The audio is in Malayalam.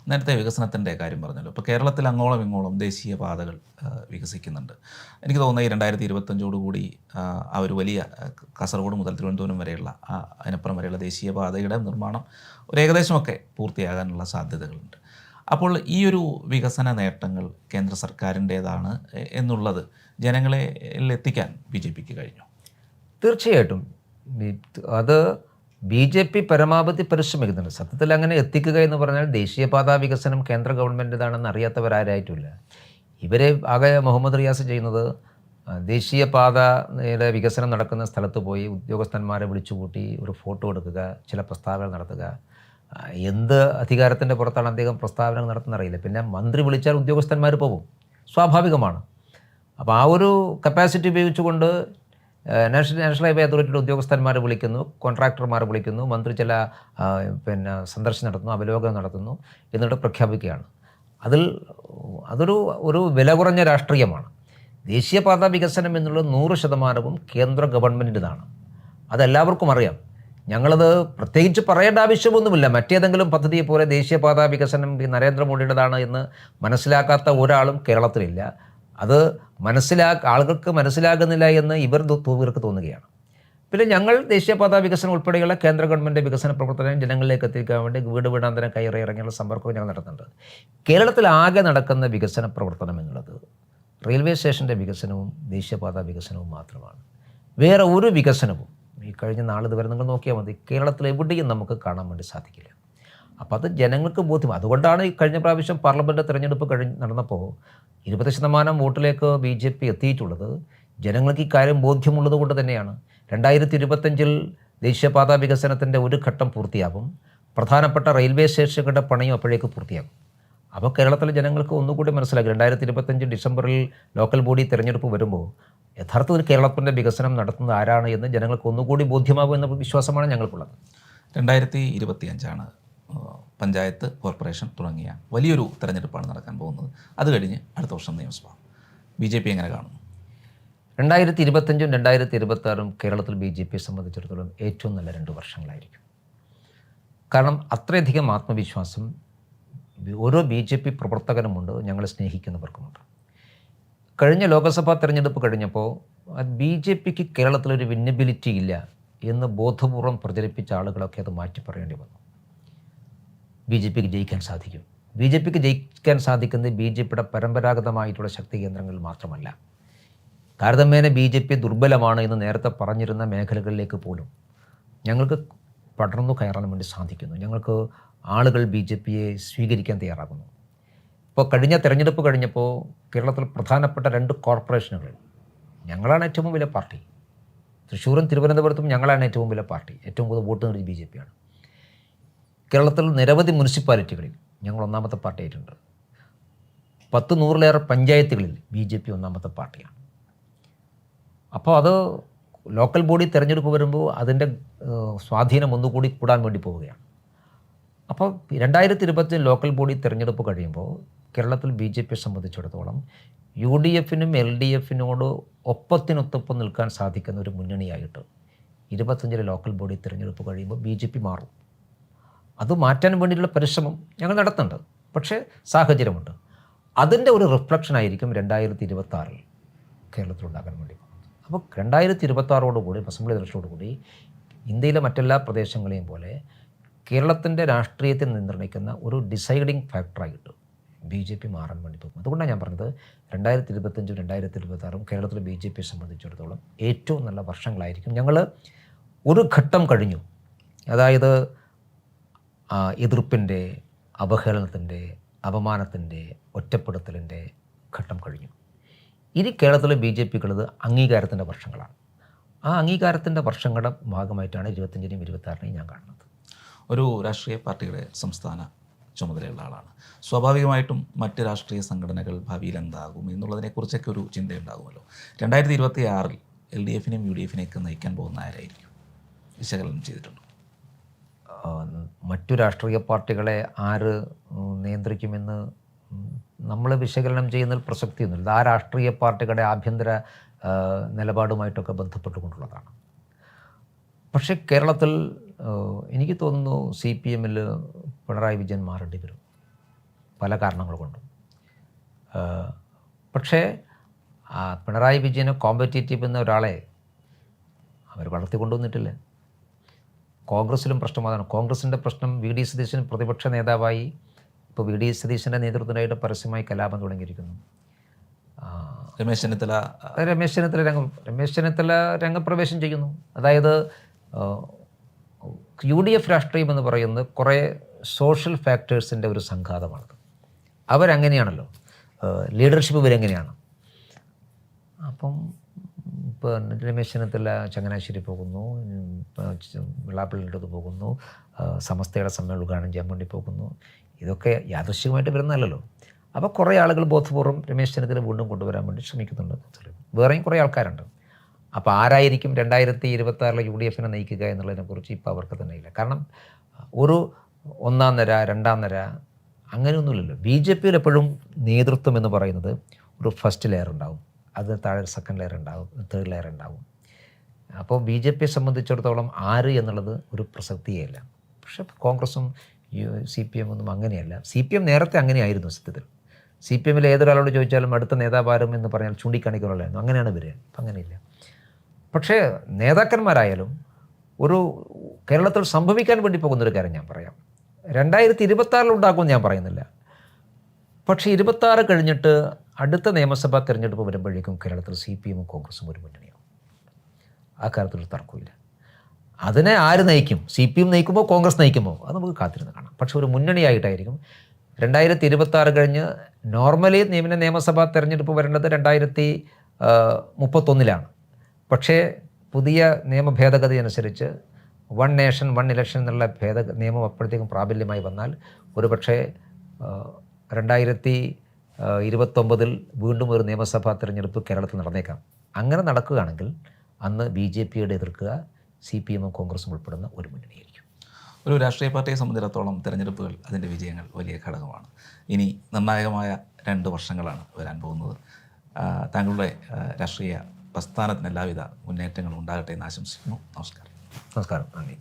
നേരത്തെ വികസനത്തിൻ്റെ കാര്യം പറഞ്ഞല്ലോ. ഇപ്പോൾ കേരളത്തിൽ അങ്ങോളം ഇങ്ങോളം ദേശീയ പാതകൾ വികസിക്കുന്നുണ്ട്. എനിക്ക് തോന്നുന്നത് ഈ 2025 ആ ഒരു വലിയ കാസർഗോഡ് മുതൽ തിരുവനന്തപുരം വരെയുള്ള അതിനപ്പുറം വരെയുള്ള ദേശീയ പാതയുടെ നിർമ്മാണം ഒരു ഏകദേശമൊക്കെ പൂർത്തിയാകാനുള്ള സാധ്യതകളുണ്ട്. അപ്പോൾ ഈ ഒരു വികസന നേട്ടങ്ങൾ കേന്ദ്ര സർക്കാരിൻ്റേതാണ് എന്നുള്ളത് ജനങ്ങളിൽ എത്തിക്കാൻ BJPക്ക് കഴിഞ്ഞു? തീർച്ചയായിട്ടും അത് BJP പരമാവധി പരിശ്രമിക്കുന്നുണ്ട്. സത്യത്തിൽ അങ്ങനെ എത്തിക്കുക എന്ന് പറഞ്ഞാൽ ദേശീയപാതാ വികസനം കേന്ദ്ര ഗവൺമെൻറ്റിതാണെന്ന് അറിയാത്തവരാരായിട്ടില്ല. ഇവരെ ആകെ മുഹമ്മദ് റിയാസ് ചെയ്യുന്നത് ദേശീയപാതയുടെ വികസനം നടക്കുന്ന സ്ഥലത്ത് പോയി ഉദ്യോഗസ്ഥന്മാരെ വിളിച്ചുകൂട്ടി ഒരു ഫോട്ടോ എടുക്കുക, ചില പ്രസ്താവന നടത്തുക. എന്ത് അധികാരത്തിൻ്റെ പുറത്താണ് അദ്ദേഹം പ്രസ്താവന നടത്തുന്നറിയില്ല. പിന്നെ മന്ത്രി വിളിച്ചാൽ ഉദ്യോഗസ്ഥന്മാർ പോകും, സ്വാഭാവികമാണ്. അപ്പോൾ ആ ഒരു കപ്പാസിറ്റി ഉപയോഗിച്ചുകൊണ്ട് നാഷണൽ ഹൈവേ അതോറിറ്റിയുടെ ഉദ്യോഗസ്ഥന്മാരെ വിളിക്കുന്നു, കോൺട്രാക്ടർമാരെ വിളിക്കുന്നു, മന്ത്രി ചില സന്ദർശനം നടത്തുന്നു, അവലോകനം നടത്തുന്നു, എന്നിട്ട് പ്രഖ്യാപിക്കുകയാണ്. അതൊരു വില കുറഞ്ഞ രാഷ്ട്രീയമാണ്. ദേശീയപാതാ വികസനം എന്നുള്ളത് 100% കേന്ദ്ര ഗവൺമെൻറ്റിൻ്റെതാണ്. അതെല്ലാവർക്കും അറിയാം. ഞങ്ങളത് പ്രത്യേകിച്ച് പറയേണ്ട ആവശ്യമൊന്നുമില്ല. മറ്റേതെങ്കിലും പദ്ധതിയെ പോലെ ദേശീയപാതാ വികസനം നരേന്ദ്രമോദിയുടേതാണ് എന്ന് മനസ്സിലാക്കാത്ത ഒരാളും കേരളത്തിലില്ല. അത് ആളുകൾക്ക് മനസ്സിലാകുന്നില്ല എന്ന് ഇവർക്ക് തോന്നുകയാണ്. പിന്നെ ഞങ്ങൾ ദേശീയപാതാ വികസനം ഉൾപ്പെടെയുള്ള കേന്ദ്ര ഗവൺമെൻറ് വികസന പ്രവർത്തനം ജനങ്ങളിലേക്ക് എത്തിക്കാൻ വേണ്ടി വീട് വീടാന്തരം കയറി ഇറങ്ങിയുള്ള സമ്പർക്കവും ഞങ്ങൾ നടത്തുന്നുണ്ട്. കേരളത്തിൽ ആകെ നടക്കുന്ന വികസന പ്രവർത്തനം എന്നുള്ളത് റെയിൽവേ സ്റ്റേഷൻ്റെ വികസനവും ദേശീയപാതാ വികസനവും മാത്രമാണ്. വേറെ ഒരു വികസനവും ഈ കഴിഞ്ഞ ഇതുവരെ നിങ്ങൾ നോക്കിയാൽ മതി, കേരളത്തിൽ എവിടെയും നമുക്ക് കാണാൻ വേണ്ടി സാധിക്കില്ല. അപ്പോൾ അത് ജനങ്ങൾക്ക് ബോധ്യം. അതുകൊണ്ടാണ് ഈ കഴിഞ്ഞ പ്രാവശ്യം പാർലമെൻറ്റ് തിരഞ്ഞെടുപ്പ് നടന്നപ്പോൾ 20% വോട്ടിലേക്ക് BJP എത്തിയിട്ടുള്ളത്. ജനങ്ങൾക്ക് ഈ കാര്യം ബോധ്യമുള്ളത് കൊണ്ട് തന്നെയാണ്. 2025 ദേശീയപാതാ വികസനത്തിൻ്റെ ഒരു ഘട്ടം പൂർത്തിയാകും. പ്രധാനപ്പെട്ട റെയിൽവേ സ്റ്റേഷനുകളുടെ പണിയും അപ്പോഴേക്ക് പൂർത്തിയാകും. അപ്പോൾ കേരളത്തിലെ ജനങ്ങൾക്ക് ഒന്നുകൂടി മനസ്സിലാക്കി 2025 ഡിസംബറിൽ ലോക്കൽ ബോഡി തിരഞ്ഞെടുപ്പ് വരുമ്പോൾ യഥാർത്ഥത്തിൽ കേരളത്തിൻ്റെ വികസനം നടത്തുന്നത് ആരാണ് എന്ന് ജനങ്ങൾക്ക് ഒന്നുകൂടി ബോധ്യമാകും എന്ന വിശ്വാസമാണ് ഞങ്ങൾക്കുള്ളത്. 2025 പഞ്ചായത്ത്, കോർപ്പറേഷൻ തുടങ്ങിയ വലിയൊരു തെരഞ്ഞെടുപ്പാണ് നടക്കാൻ പോകുന്നത്. അത് കഴിഞ്ഞ് അടുത്ത വർഷം നിയമസഭ. BJP എങ്ങനെ കാണുന്നു? 2025 2026 കേരളത്തിൽ BJPയെ സംബന്ധിച്ചിടത്തോളം ഏറ്റവും നല്ല 2 വർഷങ്ങളായിരിക്കും. കാരണം അത്രയധികം ആത്മവിശ്വാസം ഓരോ BJP പ്രവർത്തകനുമുണ്ട്, ഞങ്ങളെ സ്നേഹിക്കുന്നവർക്കുമുണ്ട്. കഴിഞ്ഞ ലോക്സഭാ തെരഞ്ഞെടുപ്പ് കഴിഞ്ഞപ്പോൾ BJPക്ക് കേരളത്തിലൊരു വിന്നബിലിറ്റി ഇല്ല എന്ന് ബോധപൂർവം പ്രചരിപ്പിച്ച ആളുകളൊക്കെ അത് മാറ്റി പറയേണ്ടി വന്നു. BJPക്ക് ജയിക്കാൻ സാധിക്കും. BJPക്ക് ജയിക്കാൻ സാധിക്കുന്നത് BJPയുടെ പരമ്പരാഗതമായിട്ടുള്ള ശക്തി കേന്ദ്രങ്ങളിൽ മാത്രമല്ല. താരതമ്യേന BJP ദുർബലമാണ് എന്ന് നേരത്തെ പറഞ്ഞിരുന്ന മേഖലകളിലേക്ക് പോലും ഞങ്ങൾക്ക് പടർന്നു കയറാൻ വേണ്ടി സാധിക്കുന്നു. ഞങ്ങൾക്ക് ആളുകൾ BJPയെ സ്വീകരിക്കാൻ തയ്യാറാകുന്നു. ഇപ്പോൾ കഴിഞ്ഞ തെരഞ്ഞെടുപ്പ് കഴിഞ്ഞപ്പോൾ കേരളത്തിൽ പ്രധാനപ്പെട്ട 2 കോർപ്പറേഷനുകൾ ഞങ്ങളാണ് ഏറ്റവും വലിയ പാർട്ടി. തൃശ്ശൂരും തിരുവനന്തപുരത്തും ഞങ്ങളാണ് ഏറ്റവും വലിയ പാർട്ടി. ഏറ്റവും കൂടുതൽ വോട്ട് നേടിയ BJPയാണ്. കേരളത്തിൽ നിരവധി മുനിസിപ്പാലിറ്റികളിൽ ഞങ്ങൾ ഒന്നാമത്തെ പാർട്ടിയായിട്ടുണ്ട്. 100-100 പഞ്ചായത്തുകളിൽ BJP ഒന്നാമത്തെ പാർട്ടിയാണ്. അപ്പോൾ അത് ലോക്കൽ ബോഡി തിരഞ്ഞെടുപ്പ് വരുമ്പോൾ അതിൻ്റെ സ്വാധീനം ഒന്നുകൂടി കൂടാൻ വേണ്ടി പോവുകയാണ്. അപ്പോൾ 2025 ലോക്കൽ ബോഡി തിരഞ്ഞെടുപ്പ് കഴിയുമ്പോൾ കേരളത്തിൽ BJPയെ സംബന്ധിച്ചിടത്തോളം UDFനും LDFിനോട് ഒപ്പത്തിനൊത്തൊപ്പം നിൽക്കാൻ സാധിക്കുന്ന ഒരു മുന്നണിയായിട്ട് 25 ലോക്കൽ ബോഡി തിരഞ്ഞെടുപ്പ് കഴിയുമ്പോൾ BJP മാറും. അത് മാറ്റാൻ വേണ്ടിയിട്ടുള്ള പരിശ്രമം ഞങ്ങൾ നടത്തുന്നുണ്ട്. പക്ഷേ സാഹചര്യമുണ്ട്. അതിൻ്റെ ഒരു റിഫ്ലക്ഷനായിരിക്കും 2026 കേരളത്തിലുണ്ടാകാൻ വേണ്ടി പോകുന്നത്. അപ്പോൾ 2026 അസംബ്ലി ഇലക്ഷനോടുകൂടി ഇന്ത്യയിലെ മറ്റെല്ലാ പ്രദേശങ്ങളെയും പോലെ കേരളത്തിൻ്റെ രാഷ്ട്രീയത്തെ നിർണ്ണയിക്കുന്ന ഒരു ഡിസൈഡിങ് ഫാക്ടറായിട്ട് BJP മാറാൻ വേണ്ടി പോകും. അതുകൊണ്ടാണ് ഞാൻ പറഞ്ഞത് 2025 2026 കേരളത്തിലെ BJPയെ സംബന്ധിച്ചിടത്തോളം ഏറ്റവും നല്ല വർഷങ്ങളായിരിക്കും. ഞങ്ങൾ ഒരു ഘട്ടം കഴിഞ്ഞു. അതായത് എതിർപ്പിൻ്റെ, അവഹേളനത്തിൻ്റെ, അപമാനത്തിൻ്റെ, ഒറ്റപ്പെടുത്തലിൻ്റെ ഘട്ടം കഴിഞ്ഞു. ഇനി കേരളത്തിലെ BJPക്കുള്ളത് അംഗീകാരത്തിൻ്റെ വർഷങ്ങളാണ്. ആ അംഗീകാരത്തിൻ്റെ വർഷങ്ങളുടെ ഭാഗമായിട്ടാണ് 25-നെയും 26-നെയും ഞാൻ കാണുന്നത്. ഒരു രാഷ്ട്രീയ പാർട്ടിയുടെ സംസ്ഥാന ചുമതലയുള്ള ആളാണ്. സ്വാഭാവികമായിട്ടും മറ്റ് രാഷ്ട്രീയ സംഘടനകൾ ഭാവിയിൽ എന്താകും എന്നുള്ളതിനെക്കുറിച്ചൊക്കെ ഒരു ചിന്തയുണ്ടാകുമല്ലോ. 2026 LDFനെയും UDFനെയൊക്കെ നയിക്കാൻ പോകുന്ന ആരായിരിക്കും? വിശകലനം ചെയ്തിട്ടുണ്ട്? മറ്റു രാഷ്ട്രീയ പാർട്ടികളെ ആര് നിയന്ത്രിക്കുമെന്ന് നമ്മൾ വിശകലനം ചെയ്യുന്നതിൽ പ്രസക്തിയൊന്നുമില്ല. ആ രാഷ്ട്രീയ പാർട്ടികളുടെ ആഭ്യന്തര നിലപാടുമായിട്ടൊക്കെ ബന്ധപ്പെട്ടുകൊണ്ടുള്ളതാണ്. പക്ഷേ കേരളത്തിൽ എനിക്ക് തോന്നുന്നു CPMൽ പിണറായി വിജയൻ മാറേണ്ടി വരും. പല കാരണങ്ങൾ കൊണ്ടും. പക്ഷേ പിണറായി വിജയനെ കോമ്പറ്റേറ്റീവ് എന്ന ഒരാളെ അവർ വളർത്തിക്കൊണ്ടുവന്നിട്ടില്ല. കോൺഗ്രസ്സിലും പ്രശ്നം അതാണ്. കോൺഗ്രസിൻ്റെ പ്രശ്നം വി ഡി സതീശൻ പ്രതിപക്ഷ നേതാവായി ഇപ്പോൾ വി ഡി സതീശൻ്റെ നേതൃത്വത്തിനായിട്ട് പരസ്യമായി കലാപം തുടങ്ങിയിരിക്കുന്നു. രമേശ് ചെന്നിത്തല രംഗപ്രവേശം ചെയ്യുന്നു. അതായത് യു ഡി എഫ് രാഷ്ട്രീയം എന്ന് പറയുന്നത് കുറേ സോഷ്യൽ ഫാക്ടേഴ്സിൻ്റെ ഒരു സംഘാതമാണത്. അവരങ്ങനെയാണല്ലോ, ലീഡർഷിപ്പ് ഇവരെങ്ങനെയാണ്. അപ്പം ഇപ്പോൾ രമേശ് ചെന്നിത്തല ചങ്ങനാശ്ശേരി പോകുന്നു, വെള്ളാപ്പള്ളിയുടെ അടുത്ത് പോകുന്നു, സമസ്തയുടെ സമ്മേളനം ഉദ്ഘാടനം ചെയ്യാൻ വേണ്ടി പോകുന്നു. ഇതൊക്കെ യാദൃശ്ചികമായിട്ട് വരുന്നതല്ലല്ലോ. അപ്പോൾ കുറേ ആളുകൾ ബോധപൂർവ്വം രമേശ് ചെന്നിത്തല വീണ്ടും കൊണ്ടുവരാൻ വേണ്ടി ശ്രമിക്കുന്നുണ്ട്. വേറെയും കുറേ ആൾക്കാരുണ്ട്. അപ്പോൾ ആരായിരിക്കും 2026 യു ഡി എഫിനെ നയിക്കുക എന്നുള്ളതിനെക്കുറിച്ച് ഇപ്പോൾ അവർക്ക് തന്നെ ഇല്ല. കാരണം ഒരു ഒന്നാം നിര, രണ്ടാം നിര അങ്ങനെയൊന്നുമില്ലല്ലോ. ബി ജെ പിയിൽ എപ്പോഴും നേതൃത്വം എന്ന് പറയുന്നത് ഒരു ഫസ്റ്റ് ലെയർ ഉണ്ടാവും, അത് താഴെ സെക്കൻഡ് ലെയർ ഉണ്ടാവും, തേർഡ് ലെയർ ഉണ്ടാവും. അപ്പോൾ ബി ജെ പിയെ സംബന്ധിച്ചിടത്തോളം ആര് എന്നുള്ളത് ഒരു പ്രസക്തിയേ. പക്ഷേ കോൺഗ്രസും സി പി എം ഒന്നും അങ്ങനെയല്ല. സി പി എം നേരത്തെ അങ്ങനെയായിരുന്നു. സത്യത്തിൽ സി പി എമ്മിൽ ഏതൊരാളോട് ചോദിച്ചാലും അടുത്ത നേതാവാരും എന്ന് പറഞ്ഞാൽ ചൂണ്ടിക്കാണിക്കാനുള്ളതായിരുന്നു. അങ്ങനെയാണ് വരിക. അപ്പം അങ്ങനെയില്ല. പക്ഷേ നേതാക്കന്മാരായാലും ഒരു കേരളത്തിൽ സംഭവിക്കാൻ വേണ്ടി പോകുന്നൊരു കാര്യം ഞാൻ പറയാം. 2026 ഉണ്ടാക്കുമെന്ന് ഞാൻ പറയുന്നില്ല. പക്ഷേ 26 കഴിഞ്ഞിട്ട് അടുത്ത നിയമസഭാ തെരഞ്ഞെടുപ്പ് വരുമ്പോഴേക്കും കേരളത്തിൽ സി പി എമ്മും കോൺഗ്രസും ഒരു മുന്നണിയാവും. ആ കാര്യത്തിലൊരു തർക്കമില്ല. അതിനെ ആര് നയിക്കും, സി പി എം നയിക്കുമോ കോൺഗ്രസ് നയിക്കുമോ, അത് നമുക്ക് കാത്തിരുന്ന് കാണാം. പക്ഷേ ഒരു മുന്നണിയായിട്ടായിരിക്കും 2026 കഴിഞ്ഞ്. നോർമലി നിയമസഭാ തെരഞ്ഞെടുപ്പ് വരേണ്ടത് 2031 പക്ഷേ പുതിയ നിയമ ഭേദഗതി അനുസരിച്ച് 1 നേഷൻ 1 ഇലക്ഷൻ എന്നുള്ള നിയമം അപ്പോഴത്തേക്കും പ്രാബല്യമായി വന്നാൽ ഒരു പക്ഷേ 2029 വീണ്ടും ഒരു നിയമസഭാ തെരഞ്ഞെടുപ്പ് കേരളത്തിൽ നടന്നേക്കാം. അങ്ങനെ നടക്കുകയാണെങ്കിൽ അന്ന് ബി ജെ പിയുടെ എതിർക്കുക സി പി എമ്മും കോൺഗ്രസും ഉൾപ്പെടുന്ന ഒരു മുന്നണിയായിരിക്കും. ഒരു രാഷ്ട്രീയ പാർട്ടിയെ സംബന്ധിച്ചിടത്തോളം തെരഞ്ഞെടുപ്പുകൾ അതിൻ്റെ വിജയങ്ങൾ വലിയ ഘടകമാണ്. ഇനി നിർണായകമായ 2 വർഷങ്ങളാണ് വരാൻ പോകുന്നത്. താങ്കളുടെ രാഷ്ട്രീയ പ്രസ്ഥാനത്തിന് എല്ലാവിധ മുന്നേറ്റങ്ങളും ഉണ്ടാകട്ടെ എന്ന് ആശംസിക്കുന്നു. നമസ്കാരം. നന്ദി.